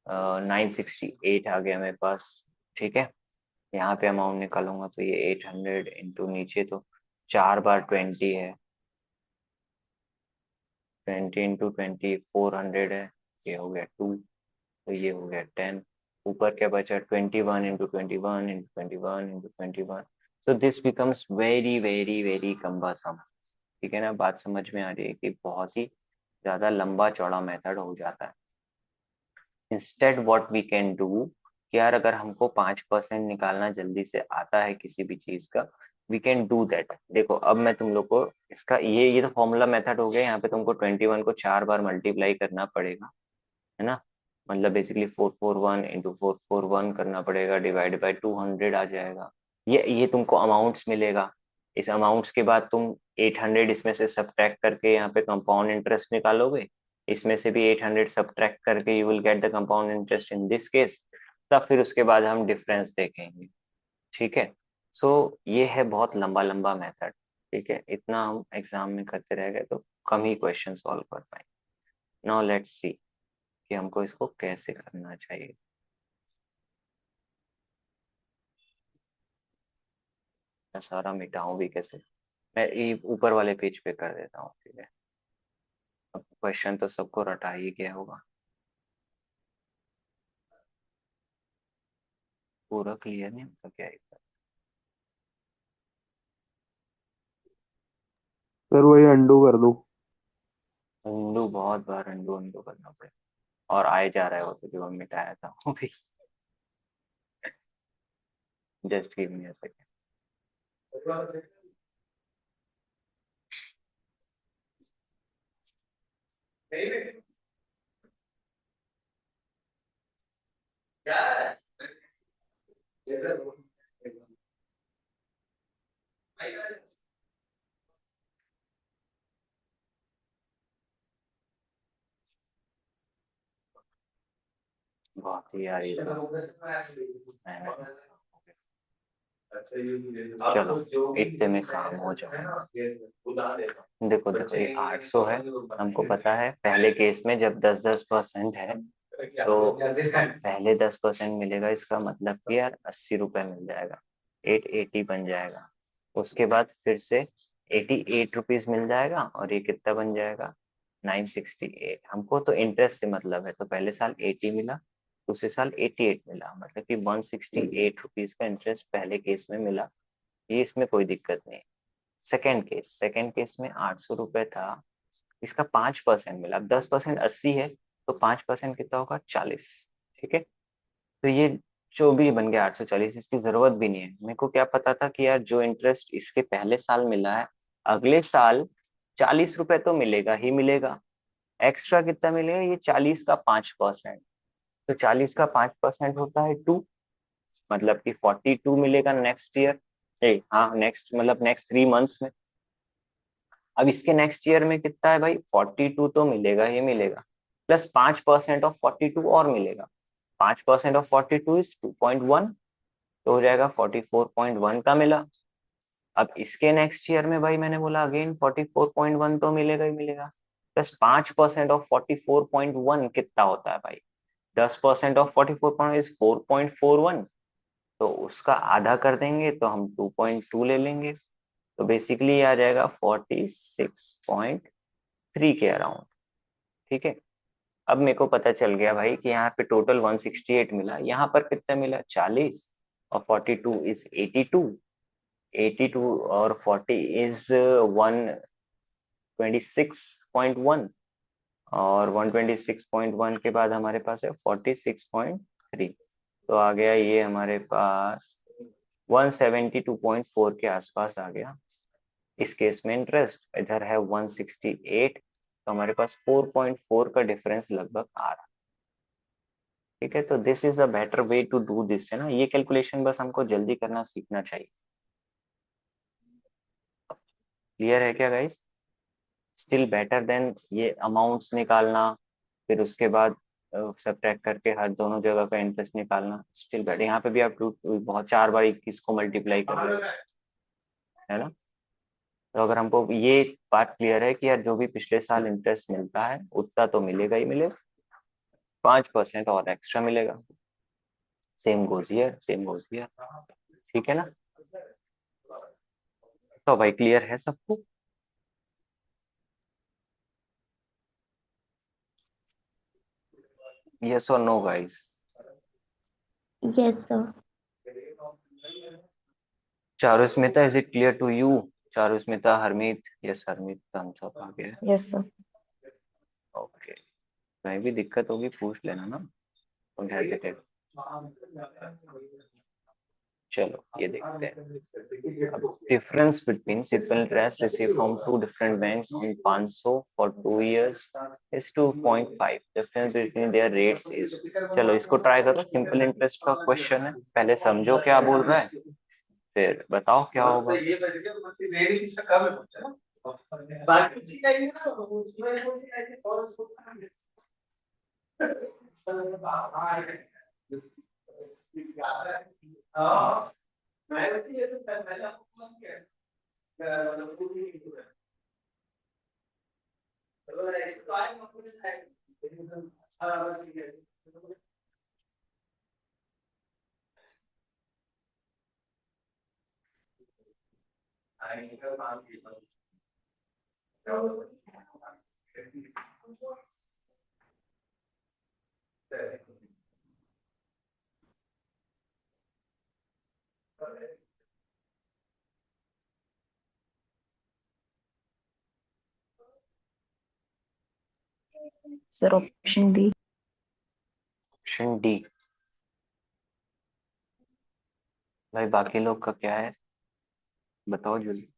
968 आ गया मेरे पास। ठीक है, यहाँ पे अमाउंट निकालूंगा तो ये 800 इंटू नीचे तो 4 बार 20 है, 20 × 20 400 है। ये हो गया 2, तो ये हो गया 10। ऊपर क्या बचा? 21 × 21 × 21 × 21। So this becomes very very very cumbersome. ठीक है ना, बात समझ में आ रही है कि बहुत ही ज्यादा लंबा चौड़ा मेथड हो जाता है। Instead what we can do, कि यार अगर हमको 5% निकालना जल्दी से आता है किसी भी चीज का, वी कैन डू दैट। देखो अब मैं तुम लोग को इसका ये तो फॉर्मूला मेथड हो गया। यहाँ पे तुमको 21 को 4 बार मल्टीप्लाई करना पड़ेगा, है ना। मतलब बेसिकली 441 × 441 करना पड़ेगा, डिवाइड बाय 200 आ जाएगा। ये तुमको अमाउंट्स मिलेगा। इस अमाउंट्स के बाद तुम 800 इसमें से सब्ट्रैक्ट करके यहाँ पे कंपाउंड इंटरेस्ट निकालोगे। इसमें से भी 800 सब्ट्रैक्ट करके you will get the compound interest in this case. तब फिर उसके बाद हम डिफरेंस देखेंगे। ठीक है, सो ये है बहुत लंबा लंबा मेथड। ठीक है, इतना हम एग्जाम में करते रह गए तो कम ही क्वेश्चन सॉल्व कर पाएंगे। नाउ लेट्स सी कि हमको इसको कैसे करना चाहिए। मैं सारा मिटाऊं भी कैसे, मैं ये ऊपर वाले पेज पे कर देता हूँ, ठीक है। अब क्वेश्चन तो सबको रटा ही गया होगा, पूरा क्लियर नहीं तो क्या ही सर वही अंडू कर दो। अंडू, बहुत बार अंडू अंडू करना पड़े, और आए जा रहा है वो तो जो हम मिटाया था वो भी। Just give me a second. बहुत ही यार ये तो मेहनत। चलो इतने में काम हो जाएगा। देखो देखो ये 800 है, हमको पता है पहले केस में जब 10-10% है तो पहले 10% मिलेगा, इसका मतलब कि यार 80 रुपए मिल जाएगा, 880 बन जाएगा। उसके बाद फिर से 88 रुपीज मिल जाएगा, और ये कितना बन जाएगा 968। हमको तो इंटरेस्ट से मतलब है, तो पहले साल 80 मिला, दूसरे साल 88 मिला, मतलब कि 168 रुपीज का इंटरेस्ट पहले केस में मिला। ये इसमें कोई दिक्कत नहीं। सेकेंड केस में 800 रुपये था, इसका 5% मिला। अब 10% 80 है, तो 5% कितना होगा 40, ठीक है। तो ये जो भी बन गया 840, इसकी जरूरत भी नहीं है। मेरे को क्या पता था कि यार जो इंटरेस्ट इसके पहले साल मिला है, अगले साल 40 रुपए तो मिलेगा ही मिलेगा। एक्स्ट्रा कितना मिलेगा, ये 40 का 5%। तो 40 का 5% होता है 2, मतलब कि 42 मिलेगा नेक्स्ट ईयर। ए हाँ, नेक्स्ट मतलब नेक्स्ट 3 मंथ्स में। अब इसके नेक्स्ट ईयर में कितना है भाई, 42 तो मिलेगा ही मिलेगा, प्लस 5% ऑफ 42 और मिलेगा। 5% ऑफ 42 इज 2.1, तो हो जाएगा 44.1 का मिला। अब इसके नेक्स्ट ईयर में भाई मैंने बोला अगेन 44.1 तो मिलेगा ही मिलेगा, प्लस 5% ऑफ 44.1 कितना होता है भाई, 10% ऑफ 44 इज 4.41, तो उसका आधा कर देंगे तो हम 2.2 ले लेंगे। तो बेसिकली आ जाएगा 46.3 के अराउंड, ठीक है। अब मेरे को पता चल गया भाई कि यहाँ पे टोटल 168 मिला, यहाँ पर कितना मिला 40, और 42 इज 82, 82 और 40 इज 126.1, और 126.1 के बाद हमारे पास है 46.3, तो आ गया ये हमारे पास 172.4 के आसपास आ गया। इस केस में इंटरेस्ट इधर है 168, तो हमारे पास 4.4 का डिफरेंस लगभग आ रहा है, ठीक है। तो this is a better way to do this, है ना। ये कैलकुलेशन बस हमको जल्दी करना सीखना चाहिए। क्लियर है क्या गाइस? स्टिल बेटर देन ये अमाउंट्स निकालना, फिर उसके बाद सब्ट्रैक्ट करके हर दोनों जगह का इंटरेस्ट निकालना, स्टिल बेटर। यहाँ पे भी आप बहुत 4 बार 21 को मल्टीप्लाई कर रहे हो, है ना। तो अगर हमको ये बात क्लियर है कि यार जो भी पिछले साल इंटरेस्ट मिलता है उतना तो मिलेगा ही मिलेगा, 5% और एक्स्ट्रा मिलेगा। Same goes here, same goes here, ठीक है ना। तो भाई क्लियर है सबको? यस और no guys? Yes sir. Charusmita, is it clear to you? Charusmita, Harmeet, yes Harmeet, thumbs up आ गया। Yes sir. ओके, कहीं भी दिक्कत होगी पूछ लेना ना, डोंट हेजिटेट। चलो ये देखते हैं। अब difference between simple interest receive from two different banks on 500 for 2 years is 2.5, difference between their rates is. चलो इसको ट्राई करो, सिंपल इंटरेस्ट का क्वेश्चन है, पहले समझो क्या बोल रहा है, फिर बताओ क्या होगा। Sir option D. Option D. भाई बाकी लोग का क्या है, बताओ जल्दी।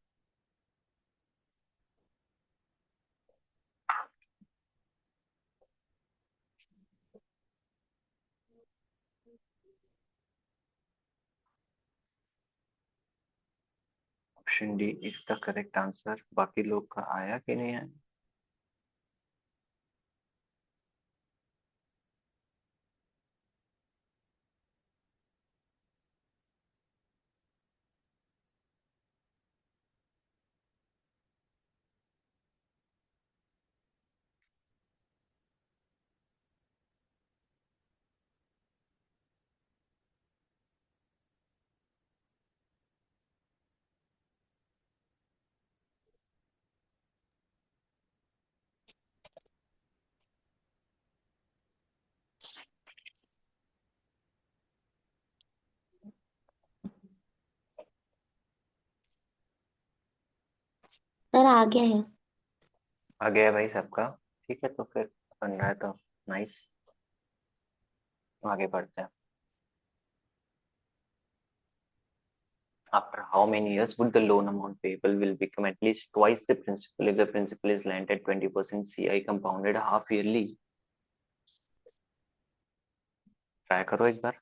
Option D is the correct answer. बाकी लोग का आया कि नहीं आया? सर आ गया है। आ गया भाई सबका? ठीक है, तो फिर बन रहा है तो नाइस, आगे बढ़ते हैं। After how many years would the loan amount payable will become at least twice the principal if the principal is lent at 20% CI compounded half yearly? Try करो एक बार।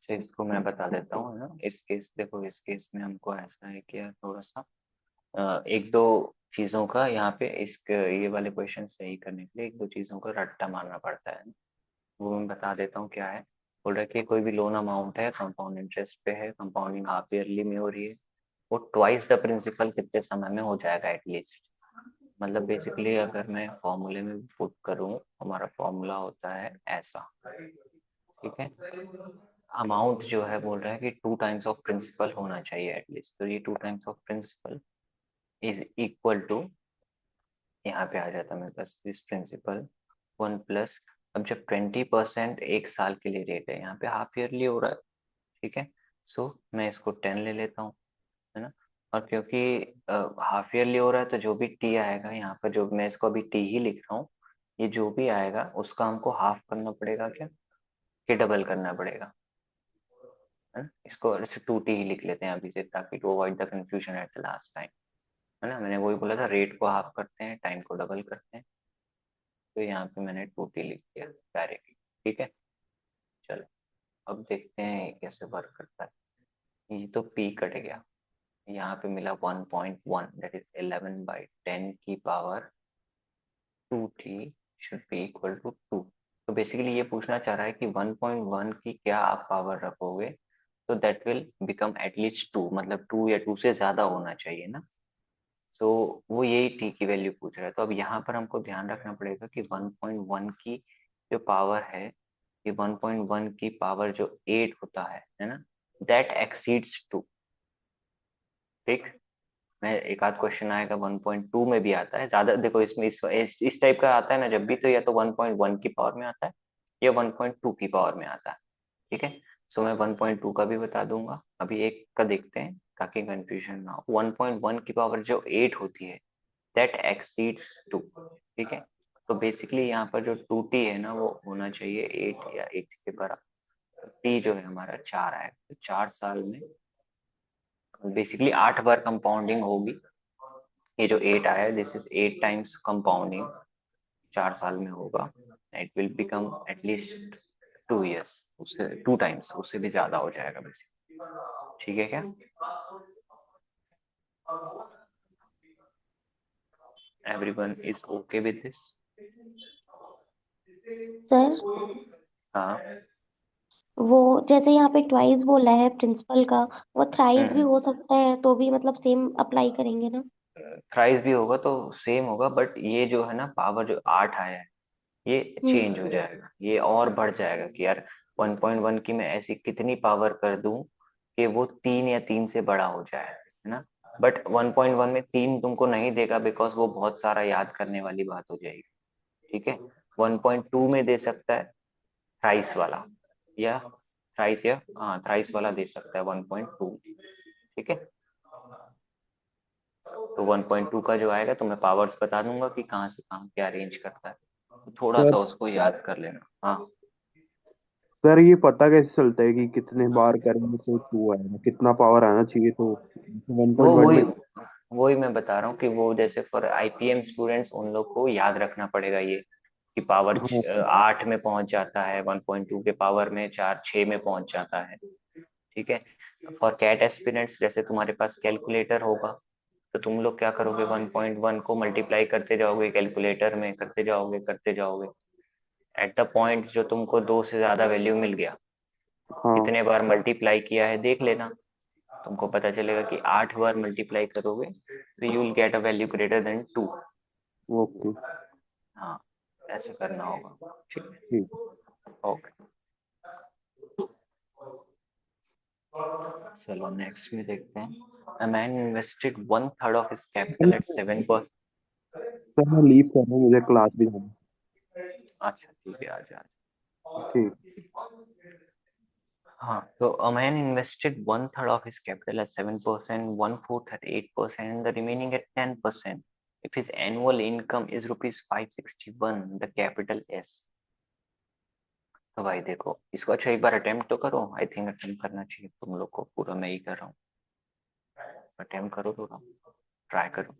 अच्छा, इसको मैं बता देता हूँ ना। इस केस देखो, इस केस में हमको ऐसा है कि यार थोड़ा सा एक दो चीजों का यहाँ पे इस ये वाले क्वेश्चन सही करने के लिए एक दो चीजों का रट्टा मारना पड़ता है। वो मैं बता देता हूँ क्या है। बोल रहा है कि कोई भी लोन अमाउंट है, कंपाउंड इंटरेस्ट पे है, कंपाउंडिंग हाफ ईयरली में हो रही है, वो ट्वाइस द प्रिंसिपल कितने समय में हो जाएगा एटलीस्ट। मतलब बेसिकली अगर मैं फॉर्मूले में पुट करूँ, हमारा फॉर्मूला होता है ऐसा, ठीक है। अमाउंट जो है बोल रहा है कि 2 टाइम्स ऑफ प्रिंसिपल होना चाहिए एटलीस्ट, तो ये 2 times of principal is equal to, यहाँ पे आ जाता है मेरे पास दिस प्रिंसिपल 1 प्लस। अब जब 20% एक साल के लिए रेट है, यहाँ पे हाफ ईयरली हो रहा है, ठीक है। सो मैं इसको 10 ले लेता हूँ, है ना। और क्योंकि हाफ ईयरली हो रहा है तो जो भी टी आएगा यहाँ पर, जो मैं इसको अभी टी ही लिख रहा हूँ, ये जो भी आएगा उसका हमको हाफ करना पड़ेगा क्या, कि डबल करना पड़ेगा, है ना। इसको 2T ही लिख लेते हैं अभी से, ताकि to avoid the confusion at the last time, है ना। मैंने वही बोला था, रेट को हाफ करते हैं, टाइम को डबल करते हैं, तो यहाँ पे मैंने 2T लिख दिया डायरेक्टली, ठीक है। चलो अब देखते हैं ये कैसे वर्क करता है। ये तो P कट गया, यहाँ पे मिला 1.1, दैट इज 11/10 की power 2T should be equal to 2। तो बेसिकली ये पूछना चाह रहा है कि 1.1 की क्या आप पावर रखोगे, तो दैट विल बिकम एटलीस्ट 2, मतलब 2 या 2 से ज्यादा होना चाहिए ना। सो वो यही टी की वैल्यू पूछ रहा है। तो अब यहाँ पर हमको ध्यान रखना पड़ेगा कि 1.1 की जो पावर है, ये 1.1 की पावर जो 8 होता है ना, दैट एक्सीड्स 2, ठीक। मैं एक आध क्वेश्चन आएगा 1.2 में भी आता है, ज्यादा देखो इसमें इस टाइप का आता है ना जब भी, तो या तो 1.1 की पावर में आता है या 1.2 की पावर में आता है, ठीक है। सो मैं 1.2 का भी बता दूंगा, अभी एक का देखते हैं ताकि कंफ्यूजन ना हो। 1.1 की पावर जो 8 होती है, दैट एक्सीड्स 2, ठीक है। तो बेसिकली यहाँ पर जो 2T है ना, वो होना चाहिए 8 या 8 के बराबर। टी जो है हमारा 4 आएगा, तो 4 साल में बेसिकली 8 बार कंपाउंडिंग होगी। ये जो 8 आया है, दिस इज 8 टाइम्स कंपाउंडिंग, 4 साल में होगा, it will become at least 2 years, उससे 2 times, उससे भी ज्यादा हो जाएगा बेसिक। ठीक है क्या? Everyone is okay with this? Sir हाँ। वो जैसे यहाँ पे ट्वाइस बोला है प्रिंसिपल का, वो थ्राइस भी हम्म। हो सकता है, तो भी मतलब सेम अप्लाई करेंगे ना? थ्राइस भी होगा तो सेम होगा, बट ये जो है ना पावर जो 8 आया है, ये हम्म। चेंज हो जाएगा, ये और बढ़ जाएगा कि यार 1.1 की मैं ऐसी कितनी पावर कर दूं कि वो 3 या 3 से बड़ा हो जाए, है ना। बट 1.1 में 3 तुमको नहीं देगा, बिकॉज वो बहुत सारा याद करने वाली बात हो जाएगी। ठीक है। 1.2 में दे सकता है थ्राइस वाला, या थ्राइस, या हाँ थ्राइस वाला दे सकता है 1.2। ठीक है। तो 1.2 का जो आएगा तो मैं पावर्स बता दूंगा कि कहाँ से कहाँ क्या रेंज करता है, तो थोड़ा सर सा उसको याद कर लेना। हाँ। सर ये पता कैसे चलता है कि कितने बार करेंगे तो टू आएगा, कितना पावर आना चाहिए तो वन वो पॉइंट वन में? वही वही मैं बता रहा हूँ कि वो जैसे फॉर आईपीएम स्टूडेंट्स उन लोग को याद रखना पड़ेगा ये, कि पावर हाँ 8 में पहुंच जाता है, 1.2 के पावर में 4 6 में पहुंच जाता है। ठीक है। फॉर कैट एस्पिरेंट्स जैसे तुम्हारे पास कैलकुलेटर होगा, तो तुम लोग क्या करोगे, 1.1 को मल्टीप्लाई करते जाओगे कैलकुलेटर में, करते जाओगे करते जाओगे, एट द पॉइंट जो तुमको 2 से ज्यादा वैल्यू मिल गया, हाँ। कितने बार मल्टीप्लाई किया है देख लेना, तुमको पता चलेगा कि 8 बार मल्टीप्लाई करोगे तो you will get a value greater than 2। Okay. हाँ, ऐसे करना होगा। ठीक है। ठीक। ओके, चलो नेक्स्ट में देखते हैं। A man invested 1/3 of his capital at 7%। Sir मैं लीव कर रहा हूँ, मुझे क्लास भी जाना अच्छा ठीक है, आ जा। है। ठीक। हाँ, तो a man invested 1/3 of his capital at 7%, 1/4 at 8%, and the remaining at 10%. If his annual income is rupees 561, the capital is। तो भाई देखो इसको, अच्छा एक बार अटेम्प्ट तो करो, आई थिंक अटेम्प्ट करना चाहिए तुम लोग को, पूरा मैं ही कर रहा हूँ। अटेम्प्ट करो थोड़ा, ट्राई करो।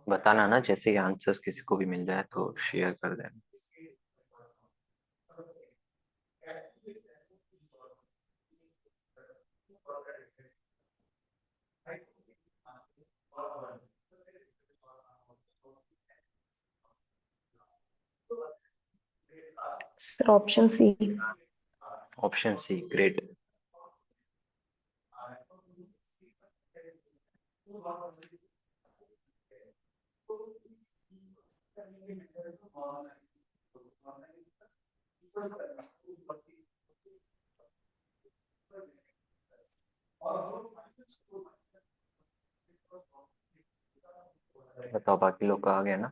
बताना ना, जैसे ही आंसर्स किसी को भी मिल जाए तो शेयर कर देना। Sir option C. Option C, great. बताओ बाकी लोग का आ गया ना?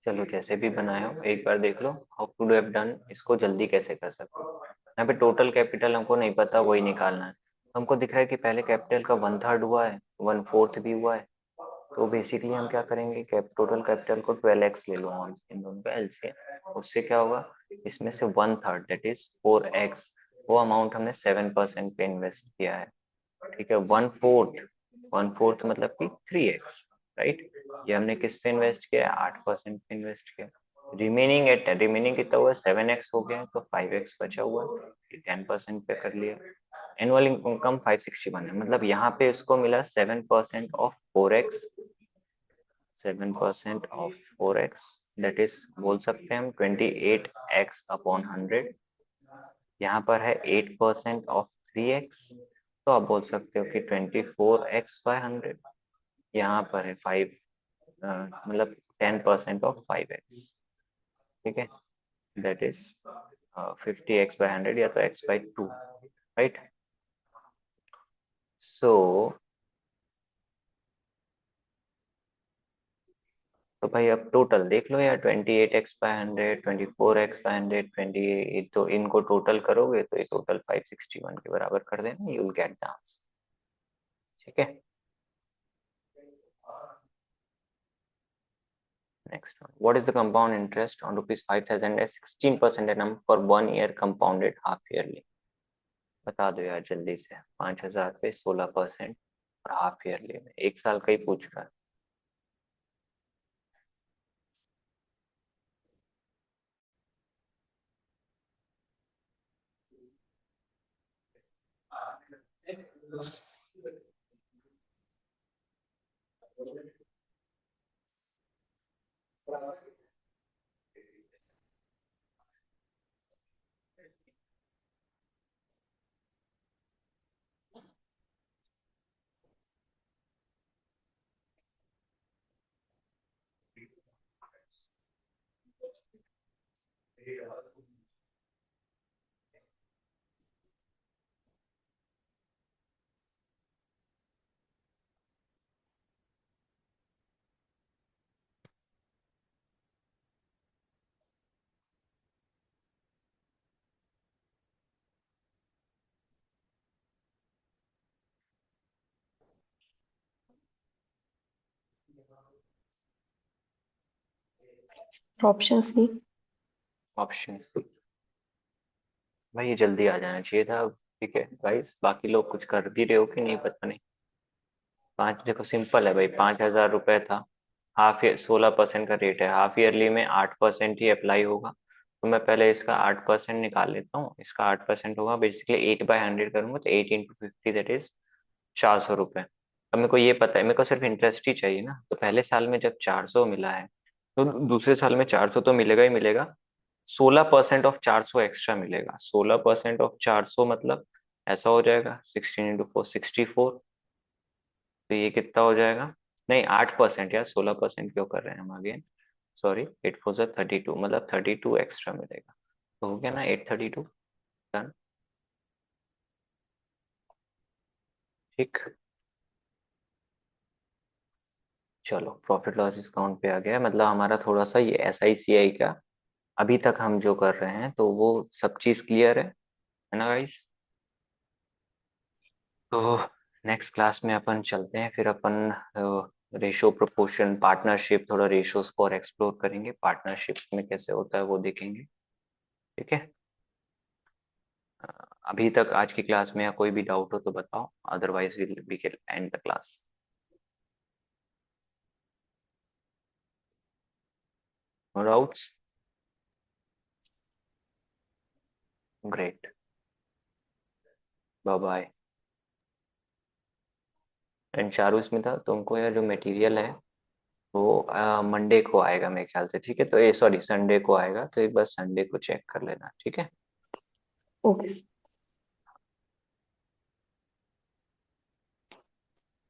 चलो जैसे भी बनाए हो एक बार देख लो, how to do have done, इसको जल्दी कैसे कर सकते हो। यहाँ पे टोटल कैपिटल हमको नहीं पता, वही निकालना है। हमको दिख रहा है कि पहले कैपिटल का 1/3 हुआ है, 1/4 भी हुआ है। तो बेसिकली हम क्या करेंगे, टोटल कैपिटल को 12x ले लो, हम इन दोनों का एलसीएम, उससे क्या होगा, इसमें से 1/3 दैट इज 4x, वो अमाउंट हमने 7% पे इन्वेस्ट किया है। ठीक है, 1/4 मतलब कि 3x, राइट। ये हमने किस पे इन्वेस्ट किया है, 8% पे इन्वेस्ट किया। रिमेनिंग कितना हुआ, 7x हो गया, तो 5x बचा हुआ है, 10% पे कर लिया। एनुअल इनकम 561 है, मतलब यहाँ पे इसको मिला 7% of 4x, 7% of 4x, that is बोल सकते हैं हम 28x अपॉन 100। यहाँ पर है 8% ऑफ 3x, तो आप बोल सकते हो कि 24x/100। यहाँ पर है 5, मतलब 10% ऑफ 5x। ठीक है, दैट इज 50x/100 या तो x/2, राइट। सो तो भाई अब टोटल देख लो यार, 28x/100, 24x/100, 28, तो इनको टोटल करोगे तो ये टोटल 561 के बराबर कर देना, you will get the answer. ठीक है, next one, what is the compound interest on rupees 5,000 at 16% annum for 1 year compounded half yearly? बता दो यार जल्दी से, 5,000 पे 16% और हाफ ईयरली में, एक साल का ही पूछ रहा है। Option C. ऑप्शन सी, भाई ये जल्दी आ जाना चाहिए था। ठीक है गाइस, बाकी लोग कुछ कर भी रहे हो कि नहीं पता नहीं। पाँच, देखो सिंपल है भाई, 5,000 रुपये था, हाफ ईयर 16% का रेट है, हाफ ईयरली में 8% ही अप्लाई होगा। तो मैं पहले इसका 8% निकाल लेता हूँ, इसका 8% होगा, बेसिकली 8/100 करूंगा तो 8 × 50 दैट इज 400 रुपये। अब मेरे को ये पता है, मेरे को सिर्फ इंटरेस्ट ही चाहिए ना, तो पहले साल में जब 400 मिला है, तो दूसरे साल में 400 तो मिलेगा ही मिलेगा, 16% ऑफ 400 एक्स्ट्रा मिलेगा। 16% ऑफ 400 मतलब ऐसा हो जाएगा, 16 × 4 64। तो ये कितना हो जाएगा, नहीं 8% यार, 16% क्यों कर रहे हैं हम आगे, सॉरी, 8 4 32, मतलब 32 एक्स्ट्रा मिलेगा। तो हो गया ना 832, डन। ठीक, चलो प्रॉफिट लॉस अकाउंट पे आ गया, मतलब हमारा थोड़ा सा ये SICI का अभी तक हम जो कर रहे हैं तो वो सब चीज क्लियर है ना गाइस। तो नेक्स्ट क्लास में अपन चलते हैं, फिर अपन रेशो प्रोपोर्शन पार्टनरशिप, थोड़ा रेशोस को और एक्सप्लोर करेंगे, पार्टनरशिप्स में कैसे होता है वो देखेंगे। ठीक है, अ, अभी तक आज की क्लास में या कोई भी डाउट हो तो बताओ, otherwise we can end the class. No doubts, great, bye bye. And Charu Smita, तुमको यह जो मटेरियल है वो मंडे को आएगा मेरे ख्याल से, ठीक है, तो ये सॉरी संडे को आएगा, तो एक बार संडे को चेक कर लेना, ठीक है। ओके।